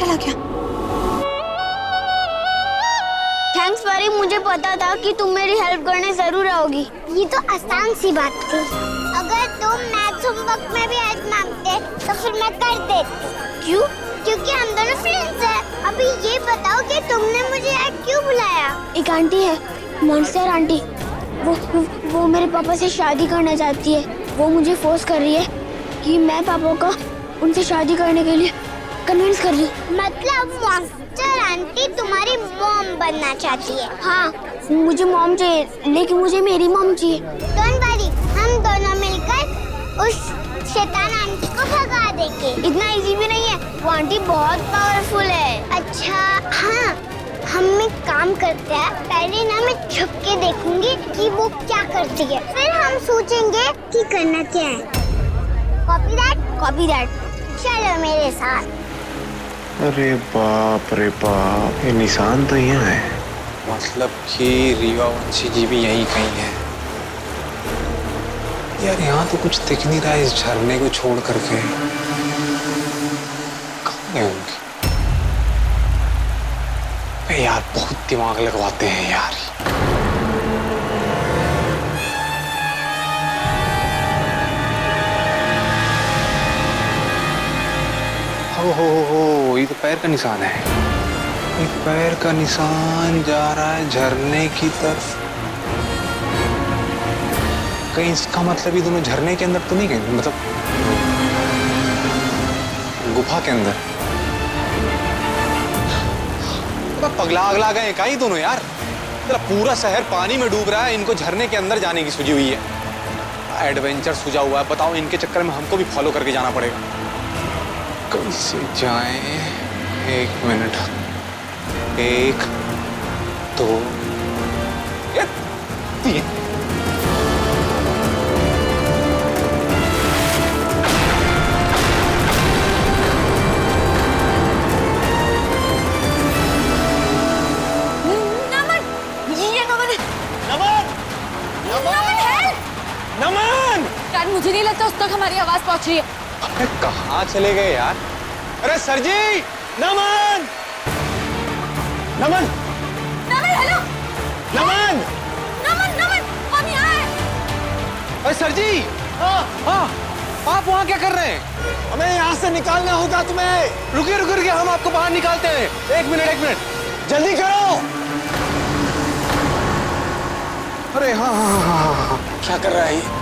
चला गया? थैंक्स परी, मुझे पता था कि तुम मेरी हेल्प करने जरूर आओगी। ये तो आसान सी बात थी। अगर तुम मैथ्स होमवर्क में भी हेल्प मांगते तो फिर मैं कर देती। क्यों? क्योंकि हम दोनों फ्रेंड्स हैं। अभी ये बताओ कि तुमने मुझे यहाँ क्यों बुलाया? एक आंटी है, मॉन्स्टर आंटी, वो मेरे पापा से शादी करना चाहती है। वो मुझे फोर्स कर रही है कि मैं पापा को उनसे शादी करने के लिए कन्विंस कर दूं। मतलब मॉन्स्टर आंटी तुम्हारी मॉम बनना चाहती है? हाँ, मुझे मॉम चाहिए, लेकिन मुझे मेरी मॉम चाहिए। डोंट वरी, हम दोनों मिलकर उस शैतान आंटी को भगा देंगे। इतना इजी भी नहीं है, वो आंटी बहुत पावरफुल है। अच्छा हाँ, हम एक काम करते हैं, पहले ना मैं छुप के देखूंगी कि वो क्या करती है, फिर हम सोचेंगे कि करना क्या है। Copy that? Copy that. चलो मेरे साथ। अरे बाप रे बाप, ये निशान तो यहाँ है। मतलब कि रीवा वंशी जी भी यहीं कहीं है। यार यहाँ तो कुछ दिख नहीं रहा है इस झरने को छोड़ करके। कहाँ गए होंगे? यार बहुत दिमाग लगवाते हैं यार। हो ये तो पैर का निशान है। एक पैर का निशान जा रहा है झरने की तरफ। कहीं इसका मतलब ये दोनों झरने के अंदर तो नहीं गए, मतलब गुफा के अंदर। पगला अगला गए कहीं दोनों यार। पूरा शहर पानी में डूब रहा है, इनको झरने के अंदर जाने की सूझी हुई है। एडवेंचर सूझा हुआ है, बताओ इनके चक्कर में हमको भी फॉलो करके जाना पड़ेगा। कैसे जाएं? एक मिनट, 1 2 3। मुझे नहीं लगता उस तक हमारी आवाज पहुंच रही है। अरे कहाँ चले गए यार? अरे सर जी, नमन नमन नमन, हेलो नमन नमन, नमन हम यहाँ हैं। अरे सर जी, हाँ आप वहाँ क्या कर रहे हैं? हमें यहाँ से निकालना होगा तुम्हें। रुकिए रुकिए रुकिए, हम आपको बाहर निकालते हैं। एक मिनट जल्दी करो। अरे हाँ, क्या कर रहा है ये?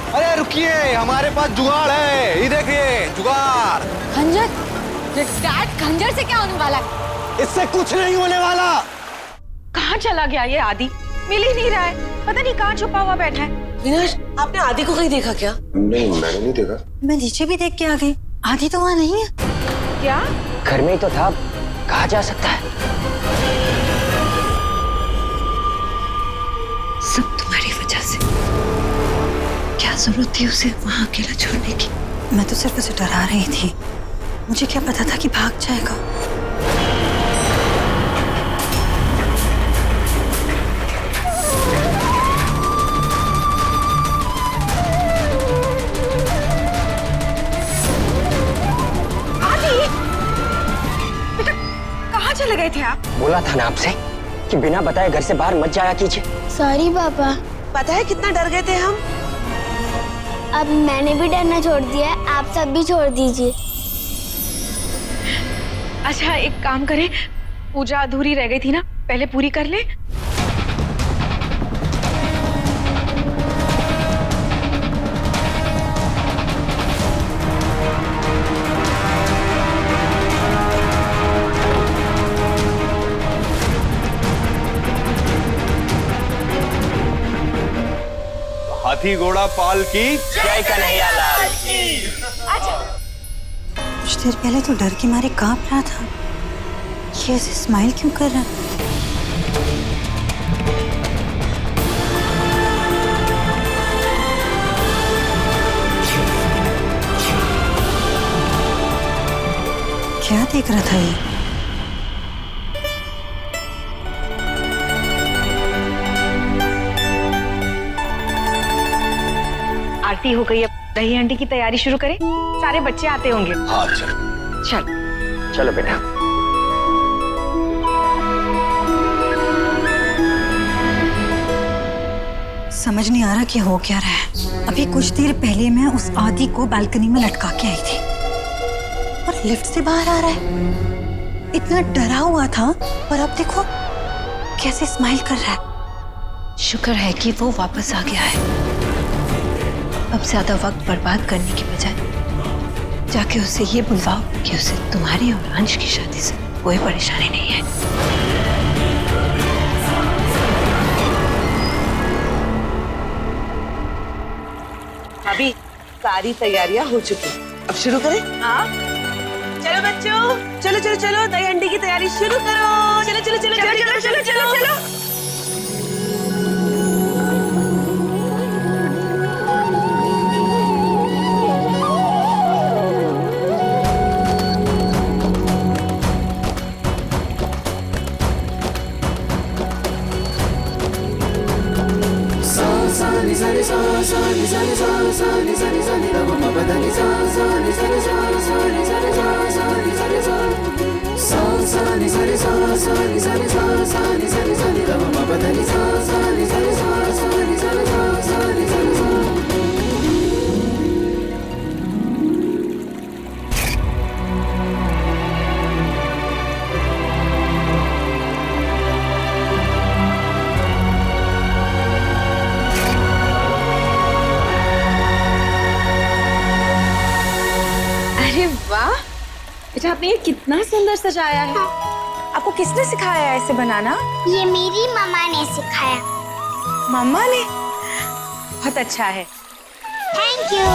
अरे रुकिए, हमारे पास जुगाड़ है, ये देखिए जुगाड़। खंजर? डैड, खंजर से क्या होने वाला है? इससे कुछ नहीं होने वाला। कहाँ चला गया ये आदि? मिल ही नहीं रहा है, पता नहीं कहाँ छुपा हुआ बैठा है। विनाश, आपने आदि को कहीं देखा क्या? नहीं, मैंने नहीं देखा। मैं नीचे भी देख के आ गई, आदि तो वहाँ नहीं है। क्या? घर में ही तो था, कहाँ जा सकता है? सब तुम्हारी वजह से। क्या जरूरत थी उसे वहाँ अकेला छोड़ने की? मैं तो सिर्फ उसे डरा रही थी, मुझे क्या पता था कि भाग जाएगा। आदि, बेटा कहाँ चले गए थे आप? बोला था ना आपसे कि बिना बताए घर से बाहर मत जाया कीजिए। सॉरी पापा। पता है कितना डर गए थे हम? अब मैंने भी डरना छोड़ दिया है, आप सब भी छोड़ दीजिए। अच्छा एक काम करें, पूजा अधूरी रह गई थी ना, पहले पूरी कर ले। हाथी घोड़ा पाल की जय कन्हैया लाल की। कुछ देर पहले तो डर के मारे कांप रहा था, ये ऐसे स्माइल क्यों कर रहा है? क्या देख रहा था ये? आरती हो गई, अब दही हंडी की तैयारी शुरू करें। सारे बच्चे आते होंगे। हाँ चलो। चल चलो बेटा। समझ नहीं आ रहा कि हो क्या रहा है। अभी कुछ देर पहले मैं उस आदि को बालकनी में लटका के आई थी और लिफ्ट से बाहर आ रहा है। इतना डरा हुआ था और अब देखो कैसे स्माइल कर रहा है। शुक्र है कि वो वापस आ गया है। अब ज्यादा वक्त बर्बाद करने की बजाय जाके उससे ये बुलवाओ कि उसे तुम्हारी और अंश की शादी से कोई परेशानी नहीं है। अभी सारी तैयारियां हो चुकी, अब शुरू करें? हाँ चलो बच्चों, चलो चलो चलो दही हंडी की तैयारी शुरू करो। चलो चलो चलो चलो चलो चलो चलो चलो। वाह बेटा, आपने ये कितना सुंदर सजाया है। आपको किसने सिखाया है ऐसे बनाना? ये मेरी मम्मा ने सिखाया। मम्मा ने? बहुत अच्छा है। Thank you.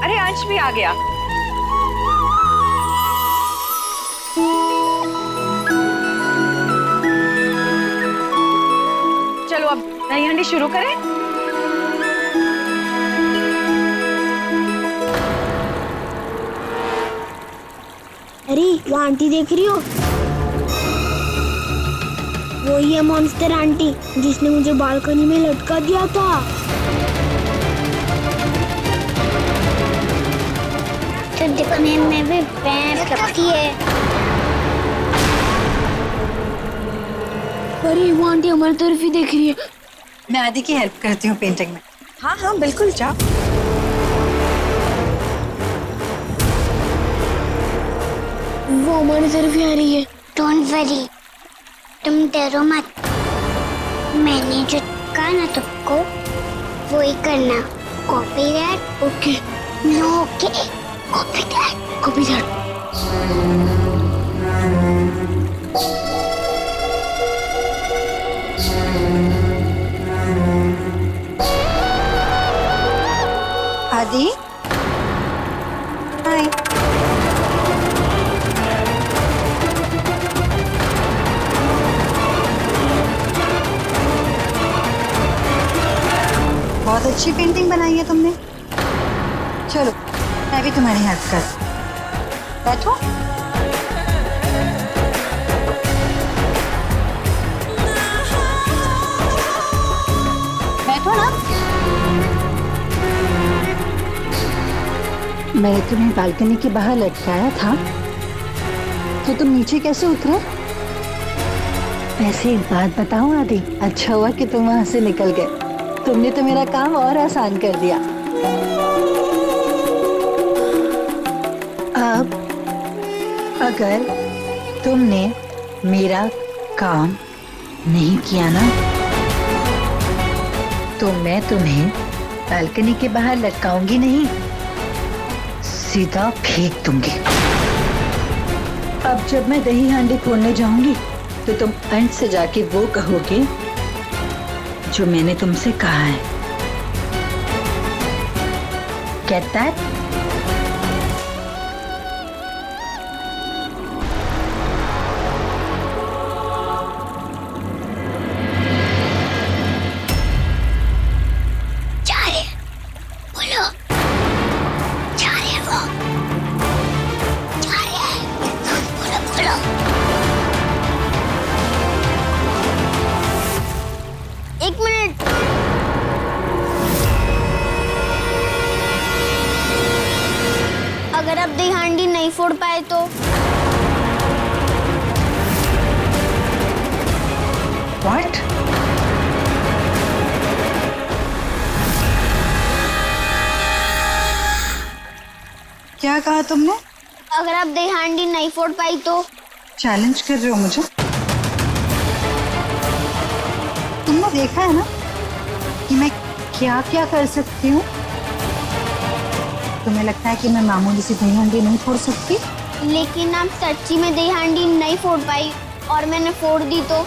अरे अंश भी आ गया। चलो अब दही हंडी शुरू करें। अरे वो आंटी देख रही हो? वो ही है मॉन्स्टर आंटी जिसने मुझे बालकनी में लटका दिया था। तो दिखने में भी भैंस लगती है। अरे वो आंटी हमारी तरफ ही देख रही है। मैं आदि की हेल्प करती हूँ पेंटिंग में। हाँ हाँ बिल्कुल, जाओ। वो हमारी तरफ ही आ रही है। डोंट वरी, तुम डरो मत। मैंने जो कहा ना तुमको वो ही करना। Copy that. Okay. No okay, copy that. Copy that. Aadi, hi. बहुत अच्छी पेंटिंग बनाई है तुमने। चलो मैं भी तुम्हारी हेल्प कर। बैठो। बैठो ना। मैंने तुम्हें बालकनी के बाहर लटकाया था तो तुम नीचे कैसे उतरे? वैसे एक बात बताऊं आदि, अच्छा हुआ कि तुम वहां से निकल गए। तुमने तो मेरा काम और आसान कर दिया। अब अगर तुमने मेरा काम नहीं किया ना तो मैं तुम्हें बालकनी के बाहर लटकाऊंगी नहीं, सीधा फेंक दूंगी। अब जब मैं दही हांडी खोलने जाऊंगी तो तुम अंत से जाके वो कहोगे जो मैंने तुमसे कहा है। Get that? जा रहे, बोलो। जा रहे वो। जा रहे, बोलो बोलो। एक मिनट। अगर आप दही हांडी नहीं फोड़ पाए तो व्हाट? क्या कहा तुमने? अगर आप दही हांडी नहीं फोड़ पाई तो? चैलेंज कर रहे हो मुझे? तुमने देखा है ना कि मैं क्या क्या कर सकती हूँ। तुम्हें लगता है कि मैं मामूली सी दही हांडी नहीं फोड़ सकती? लेकिन आप सच्ची में दही हांडी नहीं फोड़ पाई और मैंने फोड़ दी तो?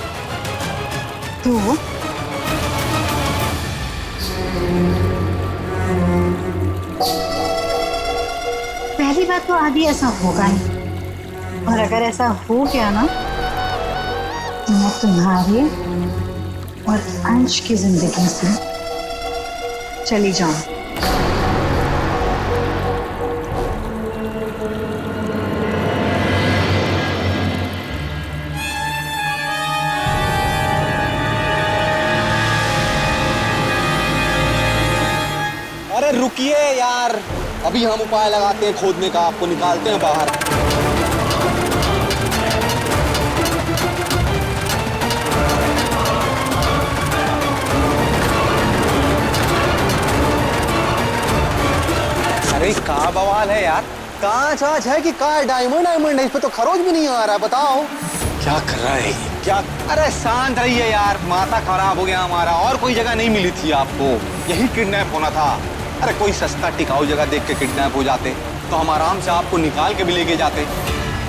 पहली बात तो आदि ऐसा होगा नहीं, और अगर ऐसा हो गया ना तो मैं तुम्हारे और अंश की जिंदगी से चली जाऊं। अरे रुकिए यार, अभी हम उपाय लगाते हैं खोदने का, आपको निकालते हैं बाहर। अरे कहाँ बवाल है यार, कहाँ चाच है कि कहाँ डायमंड है, इस पे तो खरोच भी नहीं आ रहा है। बताओ क्या कर रहा है ये? क्या? अरे शांत रहिए यार, माथा खराब हो गया हमारा। और कोई जगह नहीं मिली थी आपको, यही किडनैप होना था। अरे कोई सस्ता टिकाऊ जगह देख के किडनैप हो जाते तो हम आराम से आपको निकाल के भी लेके जाते।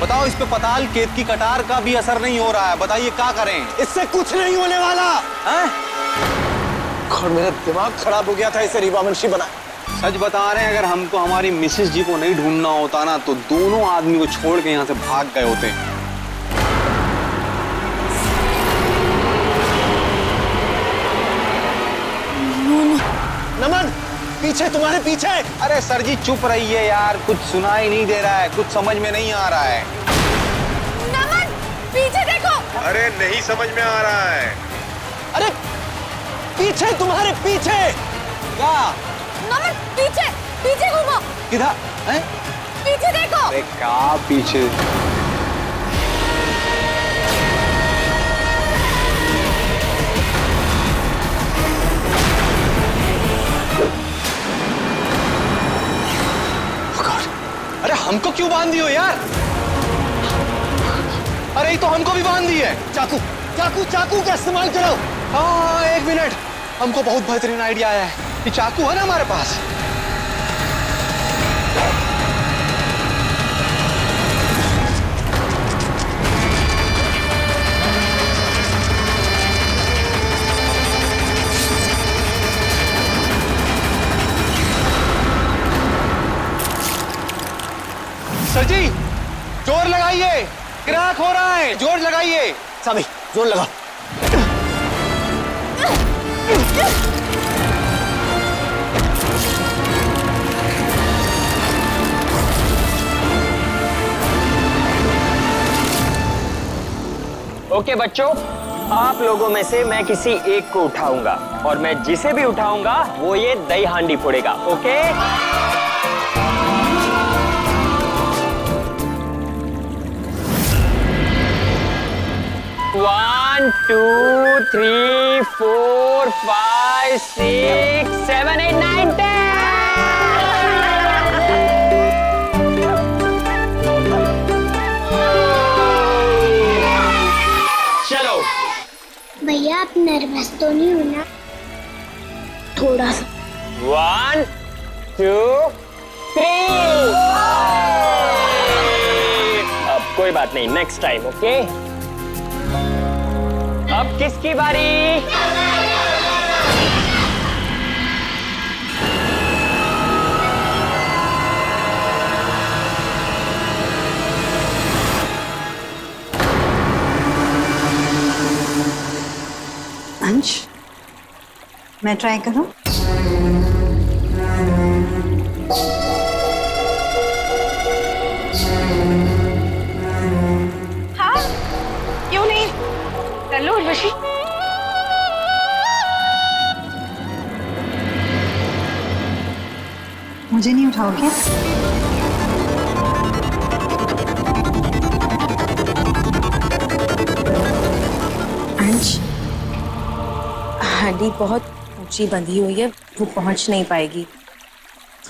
बताओ इस पे पताल केत की कटार का भी असर नहीं हो रहा है, बताइए क्या करें? इससे कुछ नहीं होने वाला है। और मेरा दिमाग खराब हो गया था इसे रीवा मुंशी बना। सच बता रहे हैं, अगर हमको हमारी मिसेस जी को नहीं ढूंढना होता ना तो दोनों आदमी को छोड़ के यहाँ से भाग गए होते। नमन पीछे, तुम्हारे पीछे। अरे सर जी चुप रहिए यार, कुछ सुनाई नहीं दे रहा है, कुछ समझ में नहीं आ रहा है। नमन पीछे देखो। अरे नहीं समझ में आ रहा है। अरे पीछे, तुम्हारे पीछे। क्या? नमन पीछे, पीछे घूमो। किधर है? पीछे देखो। अरे क्या पीछे? अरे हमको क्यों बांध दियो यार? अरे ये तो हमको भी बांध दी है। चाकू चाकू चाकू का इस्तेमाल करो। हाँ एक मिनट, हमको बहुत बेहतरीन आइडिया आया है। ये चाकू है ना हमारे पास, सर जी जोर लगाइए, क्रैक हो रहा है, जोर लगाइए। सामी जोर लगा। ओके बच्चों, आप लोगों में से मैं किसी एक को उठाऊंगा और मैं जिसे भी उठाऊंगा वो ये दही हांडी फोड़ेगा। ओके? 1 2 3 4 5 6 7 8 9 10। चलो भैया आप नर्वस तो नहीं हो ना? थोड़ा सा। 1 2 3। अब कोई बात नहीं, नेक्स्ट टाइम। ओके? अब किसकी बारी? अंश, मैं ट्राई करूं? हाँ क्यों नहीं, कर लो उर्वशी। मुझे नहीं उठाओगे? अंश, हांडी बहुत ऊंची बंधी हुई है, वो पहुंच नहीं पाएगी।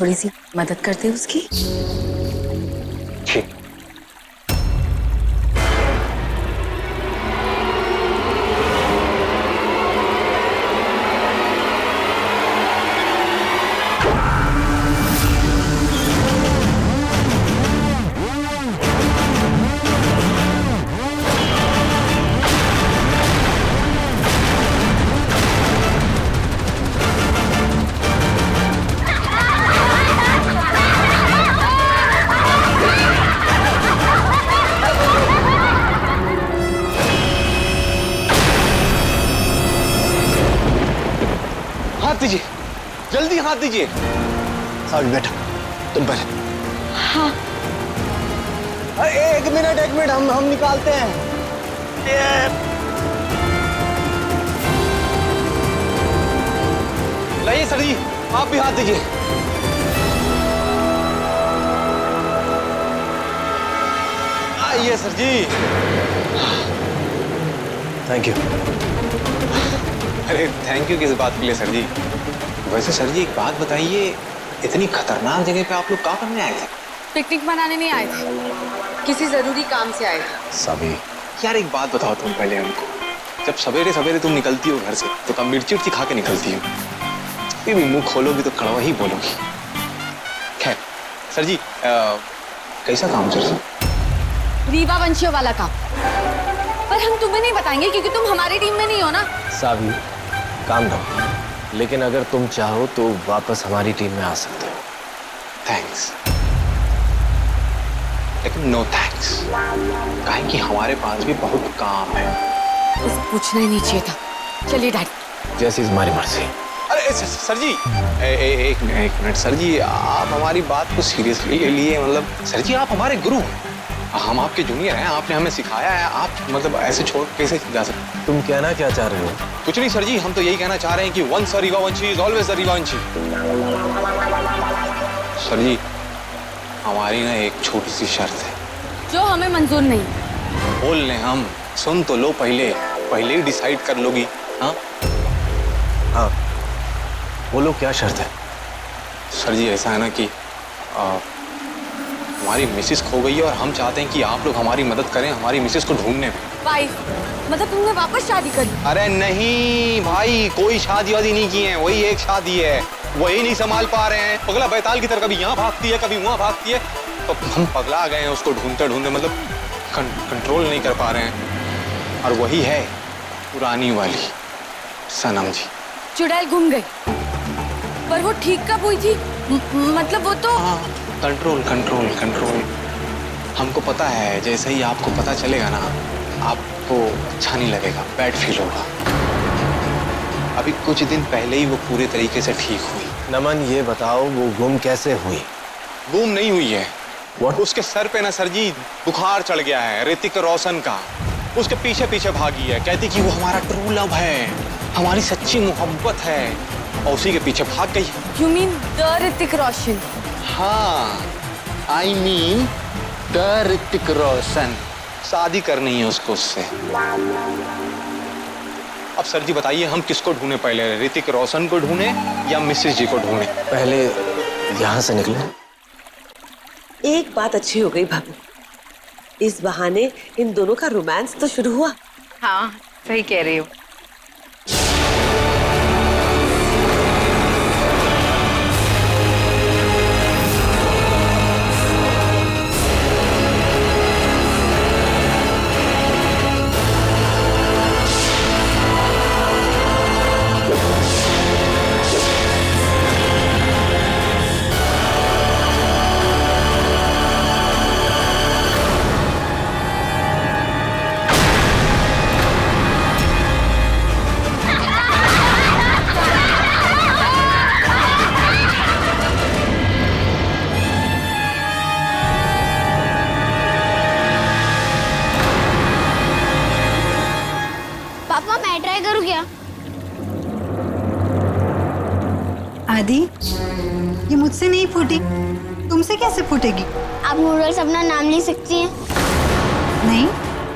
थोड़ी सी मदद करते उसकी। ठीक। हाथ दीजिए, जल्दी हाथ दीजिए। साबित बेटा, तुम पहले। हाँ। एक मिनट, हम निकालते हैं। लाइए सर जी, आप भी हाथ दीजिए। आइए सर जी। Thank you. अरे थैंक यू किस बात के लिए सर जी? वैसे सर जी एक बात बताइए, इतनी खतरनाक जगह पे आप लोग क्या करने आए थे? पिकनिक मनाने नहीं आए थे, किसी जरूरी काम से आए थे। साबी, यार एक बात बताओ तुम पहले हमको, जब सवेरे सवेरे तुम निकलती हो घर से तो कब मिर्ची उर्ची खा के निकलती हो? फिर भी मुंह खोलोगी तो कड़वा ही बोलोगी। खैर सर जी, कैसा काम चल रहा? रीवा वंशियों वाला काम, पर हम तुम्हें नहीं बताएंगे क्योंकि तुम हमारी टीम में नहीं हो ना। Sabi, calm down. लेकिन अगर तुम चाहो तो वापस हमारी टीम में आ सकते हो। थैंक्स, लेकिन नो थैंक्स, काहे कि हमारे पास भी बहुत काम है। बस पूछना ही नहीं चाहिए था। चलिए डैडी। जैसी तुम्हारी मर्जी। अरे सर जी, एक मिनट सर जी, आप हमारी बात को सीरियसली ले लिए? मतलब सर जी आप हमारे गुरु हैं, हम आपके जूनियर हैं, आपने हमें सिखाया है, आप मतलब ऐसे छोड़ कैसे जा सकते? तुम कहना क्या चाह रहे हो? कुछ नहीं सर जी, हम तो यही कहना चाह रहे हैं कि once a Rewavanshi is always a Rewavanshi. Sir ji हमारी ना एक छोटी सी शर्त है जो हमें मंजूर नहीं। बोल लें हम, सुन तो लो, पहले ही डिसाइड कर लोगी। हाँ हाँ, बोलो क्या शर्त है? सर जी ऐसा है ना कि हमारी मिसेस खो गई है और हम चाहते हैं कि आप लोग हमारी मदद करें हमारी मिसेस को ढूंढने में। वाइफ मतलब तुमने वापस शादी कर दी? अरे नहीं भाई, कोई शादी वादी नहीं की है, वही एक शादी है, वही नहीं संभाल पा रहे हैं। पगला बैताल की तरह कभी यहाँ भागती है कभी वहाँ भागती है, तो हम पगला गए हैं उसको ढूंढते ढूंढते, मतलब कंट्रोल नहीं कर पा रहे हैं। और वही है पुरानी वाली सनम जी। चुड़ैल घूम गई, पर वो ठीक कब हुई थी? मतलब वो तो कंट्रोल कंट्रोल कंट्रोल, हमको पता है, जैसे ही आपको पता चलेगा ना आपको अच्छा नहीं लगेगा, बैड फील होगा। अभी कुछ दिन पहले ही वो पूरे तरीके से ठीक हुई। नमन ये बताओ वो गुम कैसे हुई? गुम नहीं हुई है। What? उसके सर पे ना सर जी बुखार चढ़ गया है ऋतिक रोशन का, उसके पीछे पीछे भागी है, कहती कि वो हमारा ट्रू लव है, हमारी सच्ची मोहब्बत है, और उसी के पीछे भाग गई। You mean the Hrithik Roshan? हाँ, I mean the Hrithik Roshan. शादी करनी है उसको उससे। अब सर जी बताइए हम किसको ढूंढे पहले, ऋतिक रोशन को ढूंढे या मिसेस जी को ढूंढे? पहले यहाँ से निकलो। एक बात अच्छी हो गई भाभी, इस बहाने इन दोनों का रोमांस तो शुरू हुआ। हाँ सही कह रही हो। पापा मैं ट्राई करूँ क्या? आदि, ये मुझसे नहीं फूटी, तुमसे कैसे फूटेगी? आप नूडल्स अपना नाम लिख सकती हैं। नहीं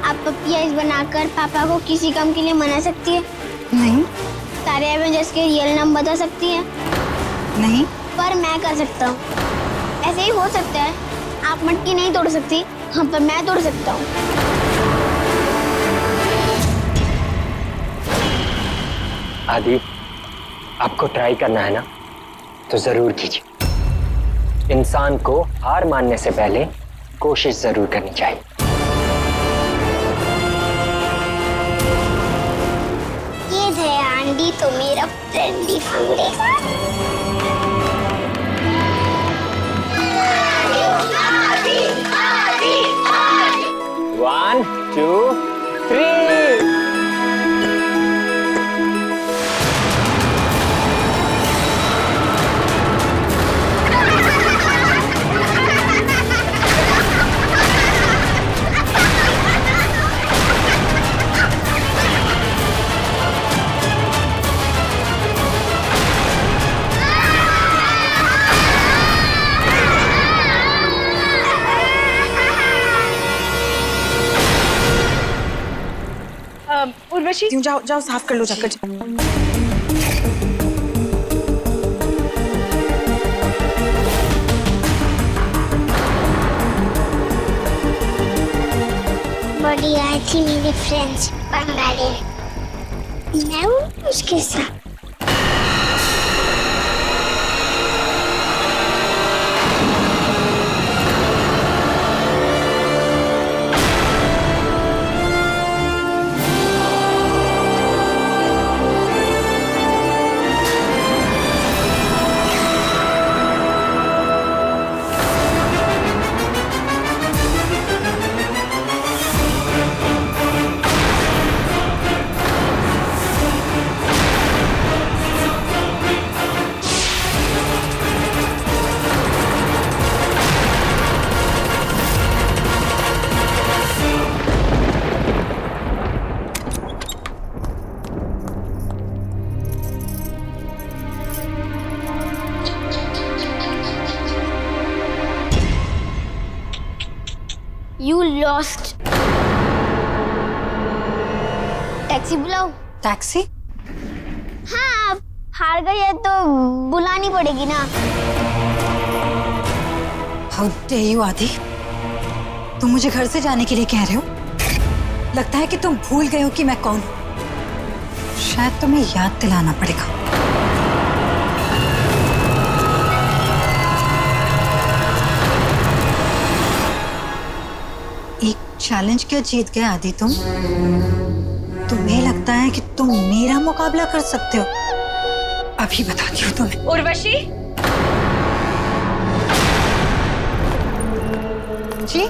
आप पपी आइस बनाकर पापा को किसी काम के लिए मना सकती है। नहीं, सारे एवेंजर्स के रियल नाम बता सकती हैं? नहीं। पर मैं कर सकता हूँ। ऐसे ही हो सकता है, आप मटकी नहीं तोड़ सकती, हाँ पर मैं तोड़ सकता हूँ। आदि, आपको ट्राई करना है ना, तो जरूर कीजिए। इंसान को हार मानने से पहले कोशिश जरूर करनी चाहिए। ये दयाहांडी तो मेरा फ्रेंडली फूड है। 1, 2, 3। उर्वशी जाओ जाओ, साफ कर लो जाकर। बड़ी आई थी मेरे फ्रेंड्स बंगाली, मैं हूँ उसके साथ। You lost. टैक्सी बुलाओ। टैक्सी? हाँ, अब हार गई है तो बुलानी पड़ेगी ना। How dare you, आदि? तुम मुझे घर से जाने के लिए कह रहे हो? लगता है कि तुम भूल गए हो कि मैं कौन हूं। शायद तुम्हें याद दिलाना पड़ेगा। एक चैलेंज क्या जीत गए आदि तुम? तुम्हें लगता है कि तुम मेरा मुकाबला कर सकते हो? अभी बताती हूँ तुम्हें। उर्वशी, जी,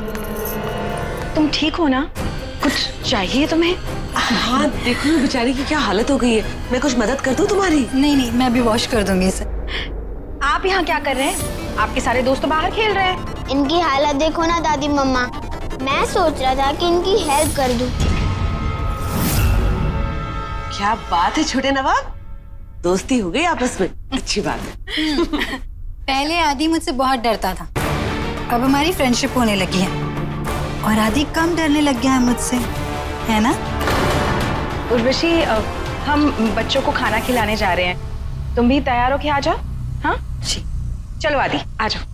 तुम ठीक हो ना? कुछ चाहिए तुम्हें? हाँ देखो ना, बेचारी की क्या हालत हो गई है। मैं कुछ मदद कर दूं तुम्हारी? नहीं नहीं, मैं अभी वॉश कर दूंगी इसे। आप यहाँ क्या कर रहे हैं? आपके सारे दोस्त तो बाहर खेल रहे हैं। इनकी हालत देखो ना दादी मम्मा। मैं सोच रहा था कि इनकी हेल्प कर दूं। क्या बात है छोटे नवाब, दोस्ती हो गई आपस में, अच्छी बात है। पहले आदि मुझसे बहुत डरता था, अब हमारी फ्रेंडशिप होने लगी है और आदि कम डरने लग गया है मुझसे, है ना? उर्वशी, हम बच्चों को खाना खिलाने जा रहे हैं, तुम भी तैयार हो के आ जाओ। हाँ जी, चलो आदि, आ जाओ।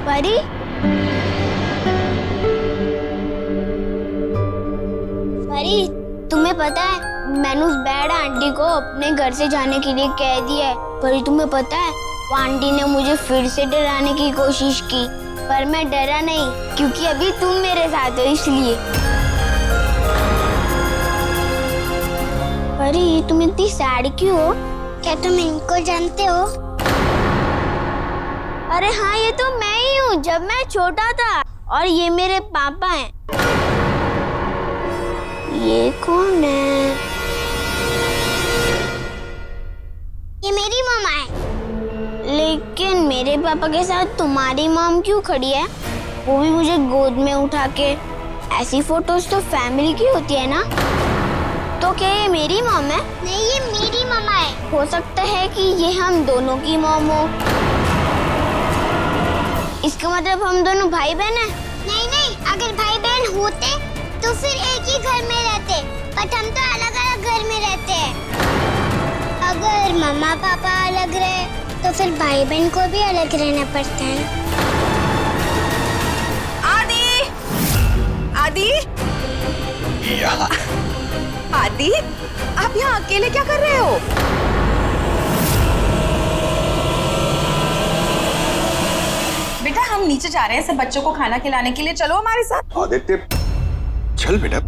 परी, परी, तुम्हें पता है मैंने उस बैड आंटी को अपने घर से जाने के लिए कह दिया है। परी, तुम्हें पता है वो आंटी ने मुझे फिर से डराने की कोशिश की, पर मैं डरा नहीं क्योंकि अभी तुम मेरे साथ हो इसलिए। परी, तुम इतनी सैड क्यों हो? क्या तुम इनको जानते हो? अरे हाँ, ये तो मैं ही नहीं हूँ, जब मैं छोटा था। और ये मेरे पापा हैं। ये कौन है? ये मेरी मम्मा है। लेकिन मेरे पापा के साथ तुम्हारी मॉम क्यों खड़ी है? वो भी मुझे गोद में उठा के। ऐसी फोटोज तो फैमिली की होती है ना? तो क्या ये मेरी मॉम है? नहीं, ये मेरी मम्मा है। हो सकता है कि ये हम दोनों की मॉम हो। इसका मतलब हम दोनों भाई बहन हैं? नहीं नहीं, अगर भाई बहन होते तो फिर एक ही घर में रहते, बट हम तो अलग अलग घर में रहते हैं। अगर मम्मा पापा अलग रहे तो फिर भाई बहन को भी अलग रहना पड़ता है। आदि, आदि, आदि, आप यहाँ अकेले क्या कर रहे हो? बेटा हम नीचे जा रहे हैं सब बच्चों को खाना खिलाने के लिए, चलो हमारे साथ। आदित्य चल बेटा।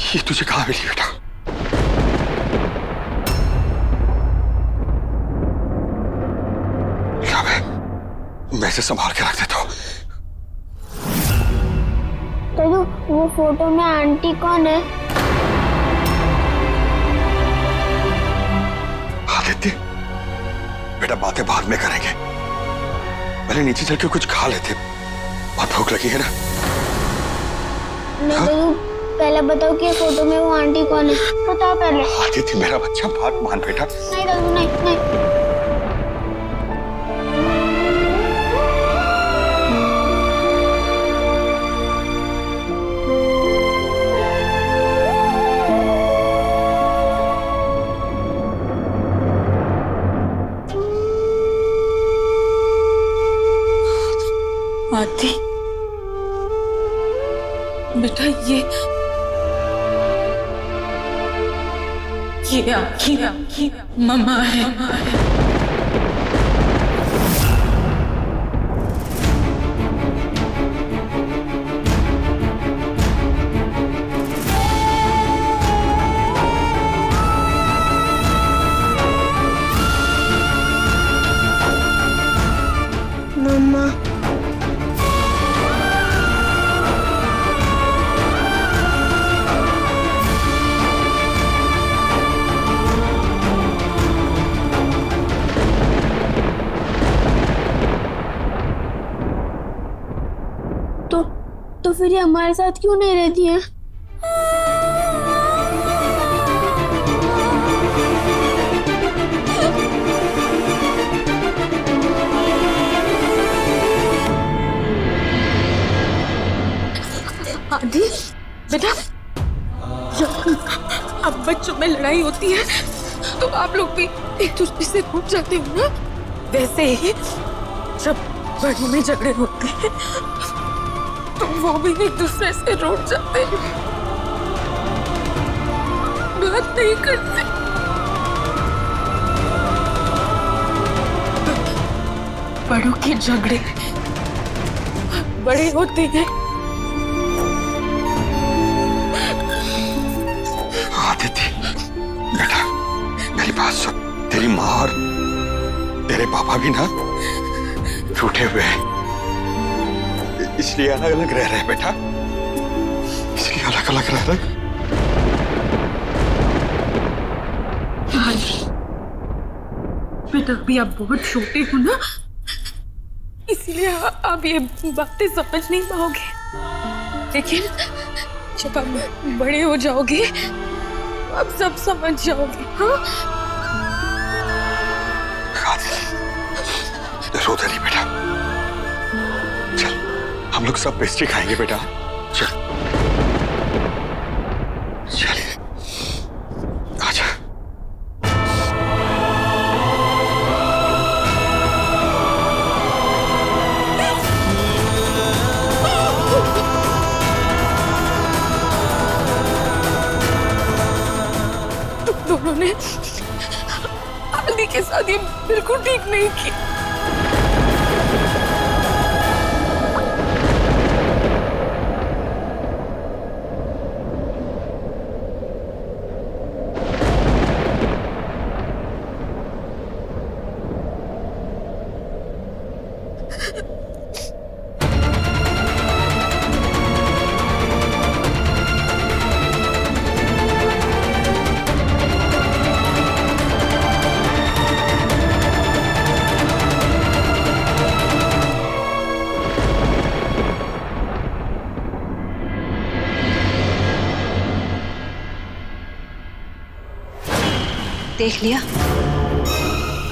ये तुझे कहाँ मिली बेटा? क्या मैं इसे संभाल के रख देता हूँ। तो वो फोटो में आंटी कौन है? आदित्य बेटा बातें बाद में करेंगे, पहले नीचे चल के कुछ खा लेते। बहुत भूख लगी है ना? नहीं तो पहले बताओ कि फोटो में वो आंटी कौन है? बताओ पहले। आदित्य मेरा बच्चा, बात मान बेटा। नहीं दादू, नहीं नहीं। आदि, बेटा ये आपकी मम्मा है। मम्मा तो फिर ये हमारे साथ क्यों नहीं रहती है? आदि बेटा, जब अब बच्चों में लड़ाई होती है तो आप लोग भी एक दूसरे से रूठ जाते हो ना? वैसे ही जब बड़ों में झगड़े होते हैं तो वो भी एक दूसरे से रूठ जाते हैं, बात नहीं करते। बड़ों के झगड़े बड़े होते हैं। आदित्य बेटा मेरी बात सुन, तेरी माँ और तेरे पापा भी ना रूठे हुए हैं, इसलिए अलग अलग रह रहे हैं बेटा, इसलिए अलग अलग रह रहे। बेटा अभी आप बहुत छोटे हो ना, इसलिए आप ये बातें समझ नहीं पाओगे, लेकिन जब आप बड़े हो जाओगे आप सब समझ जाओगे। हाँ रो नहीं बेटा, चल हम लोग सब पेस्ट्री खाएंगे बेटा, चल चल आजा। मैंने आदि के साथ ये बिल्कुल ठीक नहीं किया। देख लिया?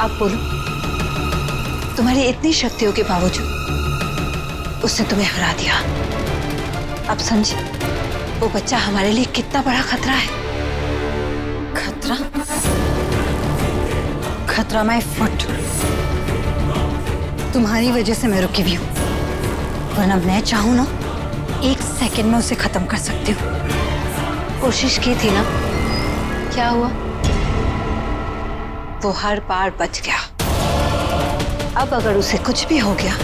अब बोलो, तुम्हारी इतनी शक्तियों के बावजूद उसने तुम्हें हरा दिया। अब समझे वो बच्चा हमारे लिए कितना बड़ा खतरा है। खतरा? खतरा माय फुट। तुम्हारी वजह से मैं रुकी भी हूँ, वरना मैं चाहूँ ना 1 सेकंड में उसे खत्म कर सकती हूँ। कोशिश की थी ना, क्या हुआ? वो हर बार बच गया। अब अगर उसे कुछ भी हो गया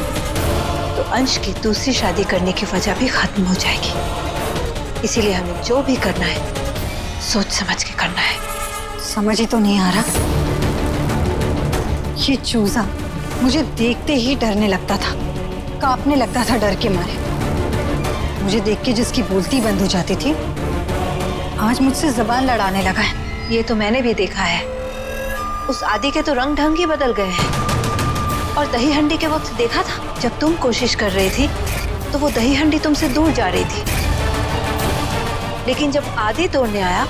तो अंश की दूसरी शादी करने की वजह भी खत्म हो जाएगी। इसीलिए हमें जो भी करना है सोच समझ के करना है। समझ ही तो नहीं आ रहा? ये चूजा मुझे देखते ही डरने लगता था, कांपने लगता था डर के मारे। मुझे देख के जिसकी बोलती बंद हो जाती थी, आज मुझसे जुबान लड़ाने लगा है। ये तो मैंने भी देखा है। उस आदि के तो रंग ढंग ही बदल गए हैं। और दही हंडी के वक्त देखा था, जब तुम कोशिश कर रही थी तो वो दही हंडी तुमसे दूर जा रही थी, लेकिन जब आदि तोड़ने आया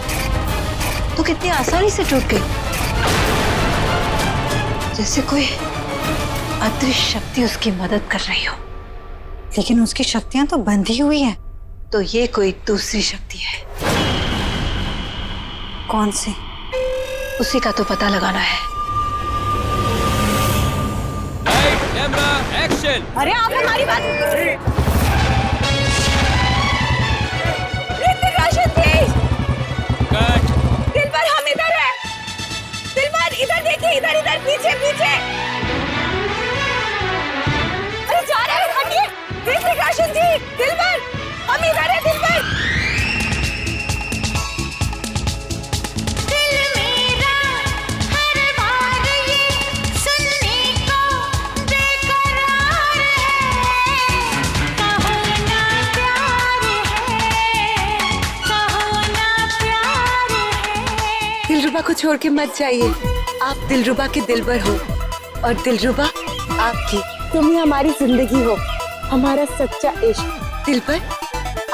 तो कितनी आसानी से टूट गई, जैसे कोई अदृश्य शक्ति उसकी मदद कर रही हो। लेकिन उसकी शक्तियां तो बंधी हुई हैं। तो ये कोई दूसरी शक्ति है। कौन सी? उसी का तो पता लगाना है। एक्शन! अरे आप हमारी बात दिलबर, हम इधर है। दिलबर इधर देखिए, इधर इधर पीछे पीछे। अरे जा रहे हैं, हटिए। ऋतिक रोशन जी, दिलबर हम इधर है। दिलबर दिलरुबा को छोड़ के मत जाइए। आप दिलरुबा के दिलबर हो और दिलरुबा आपकी। तुम ही हमारी जिंदगी हो, हमारा सच्चा इश्क। दिलबर,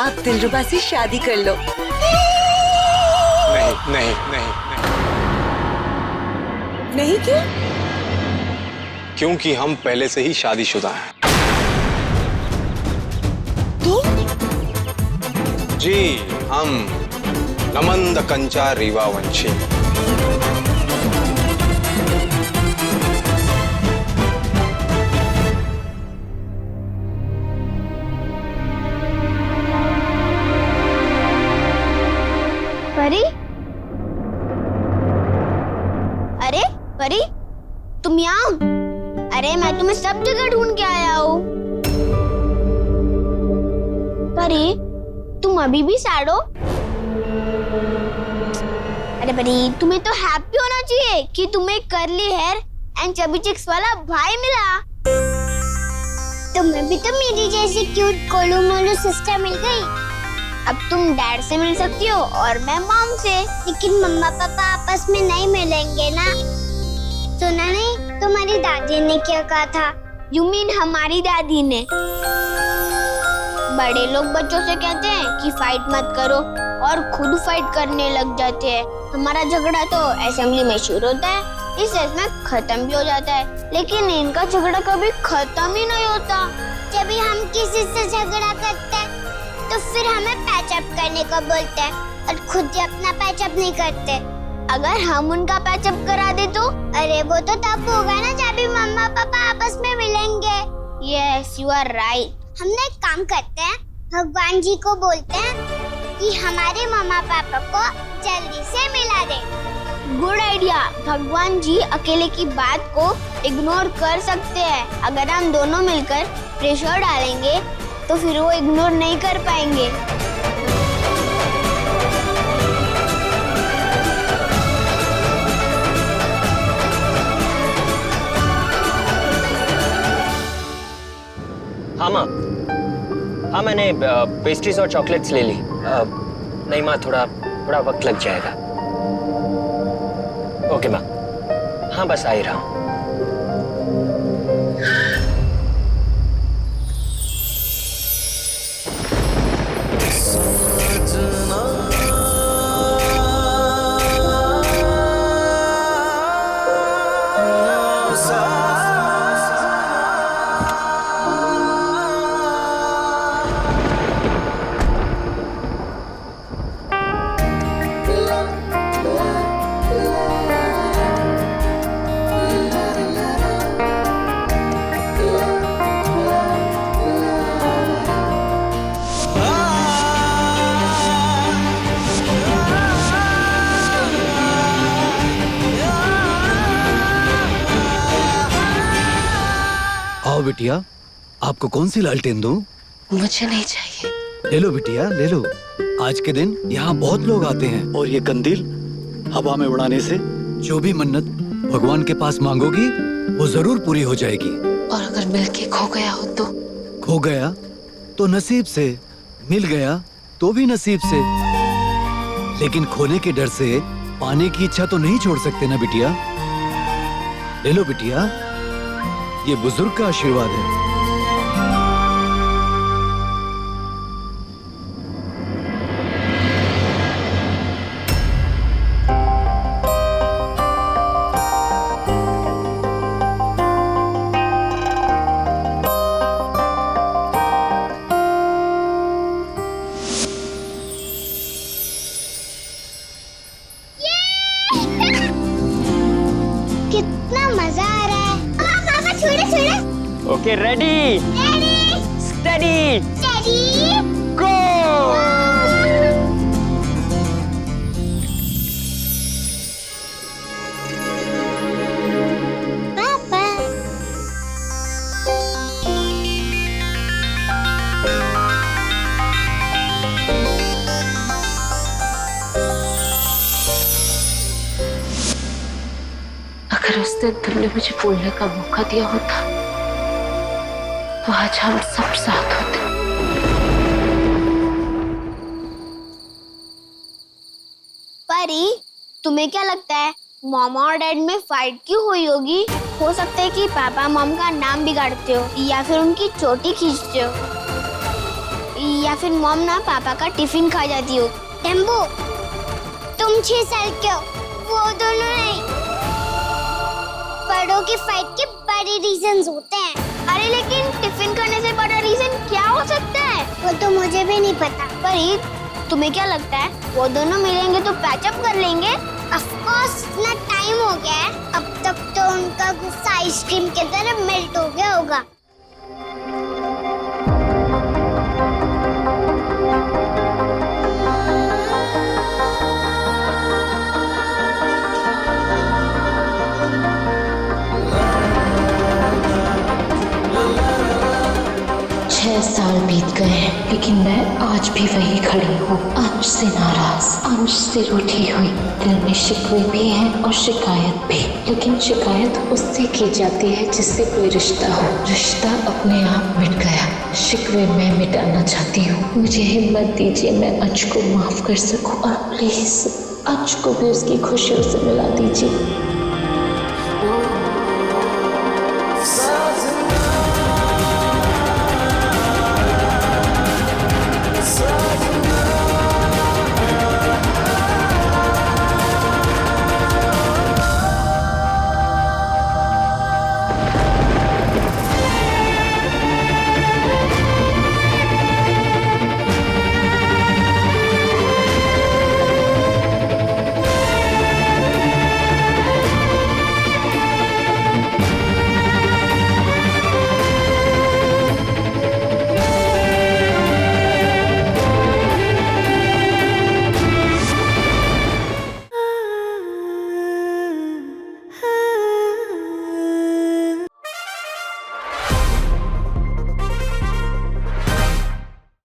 आप दिलरुबा से शादी कर लो। नहीं नहीं नहीं नहीं। नहीं क्यों? क्योंकि हम पहले से ही शादीशुदा हैं। तुम? जी, हम नमंद कंचा रीवा वंशी। परी? अरे परी, तुम यहाँ? अरे मैं तुम्हें सब जगह ढूंढ के आया हूँ। परी, तुम अभी भी सैड हो? अरे परी, तुम्हें तो हैप्पी होना चाहिए कि तुम्हें curly hair and chubby cheeks वाला भाई मिला। तुम्हें भी तो मेरी जैसी क्यूट कोलू मोलू सिस्टर मिल गई। अब तुम डैड से मिल सकती हो और मैं मॉम से। लेकिन मम्मा पापा आपस में नहीं मिलेंगे ना। सुना नहीं तुम्हारी दादी ने क्या कहा था? यू मीन हमारी दादी ने? बड़े लोग बच्चों से कहते हैं कि फाइट मत करो और खुद फाइट करने लग जाते हैं। हमारा झगड़ा तो असेंबली में शुरू होता है, रिसेस में खत्म भी हो जाता है, लेकिन इनका झगड़ा कभी खत्म ही नहीं होता। जब भी हम किसी से झगड़ा करते हैं तो फिर हमें पैचअप करने को बोलते हैं और खुद ही अपना पैचअप नहीं करते। अगर हम उनका पैचअप करा दे तो? अरे वो तो तब होगा ना जब भी मम्मा पापा आपस में मिलेंगे। Yes, you are right. हमने एक काम करते हैं, भगवान जी को बोलते हैं कि हमारे मम्मा पापा को जल्दी से मिला दे। Good idea. भगवान जी अकेले की बात को इग्नोर कर सकते हैं। अगर हम दोनों मिलकर प्रेशर डालेंगे तो फिर वो इग्नोर नहीं कर पाएंगे। हाँ माँ, हाँ मैंने पेस्ट्रीज और चॉकलेट्स ले ली। नहीं माँ, थोड़ा वक्त लग जाएगा। ओके माँ, हाँ बस आ ही रहा हूँ। आओ बिटिया, आपको कौन सी लालटेन दूं? मुझे नहीं चाहिए। ले लो बिटिया, ले लो। आज के दिन यहाँ बहुत लोग आते हैं और ये कंदील हवा में उड़ाने से जो भी मन्नत भगवान के पास मांगोगी वो जरूर पूरी हो जाएगी। और अगर मिल के खो गया हो तो? खो गया तो नसीब से, मिल गया तो भी नसीब से। लेकिन खोने के डर से पाने की इच्छा तो नहीं छोड़ सकते ना बिटिया। ले लो बिटिया, ये बुजुर्ग का आशीर्वाद है। कितना मजा आ रहा है। पापा छोड़े। ओके, रेडी स्टडी गो। पापा अगर उस दिन तुमने मुझे बोलने का मौका दिया होता तो आज हम सब साथ होते। परी, तुम्हें क्या लगता है मामा और डैड में फाइट क्यों हुई होगी? हो सकता है कि पापा मॉम का नाम बिगाड़ते हो, या फिर उनकी चोटी खींचते हो, या फिर मॉम ना पापा का टिफिन खा जाती हो। टेम्पो, तुम 6 साल के हो, वो दोनों नहीं। बड़ों की फाइट के बड़े रीजंस होते हैं। अरे लेकिन टिफिन खाने से बड़ा रीजन क्या हो सकता है? वो तो मुझे भी नहीं पता। परी, तुम्हें क्या लगता है वो दोनों मिलेंगे तो पैचअप कर लेंगे? ऑफ कोर्स, इतना टाइम हो गया है, अब तक तो उनका गुस्सा आइसक्रीम की तरह मेल्ट हो गया होगा। साल बीत गए लेकिन मैं आज भी वही खड़ी हूँ, अंश से नाराज, अंश से रूठी हुई। दिल में शिकवे भी हैं और शिकायत भी, लेकिन शिकायत उससे की जाती है जिससे कोई रिश्ता हो। रिश्ता अपने आप मिट गया, शिकवे मैं मिटाना चाहती हूँ। मुझे हिम्मत दीजिए, मैं अंश को माफ कर सकूँ और प्लीज अंश को भी उसकी खुशियों से मिला दीजिए।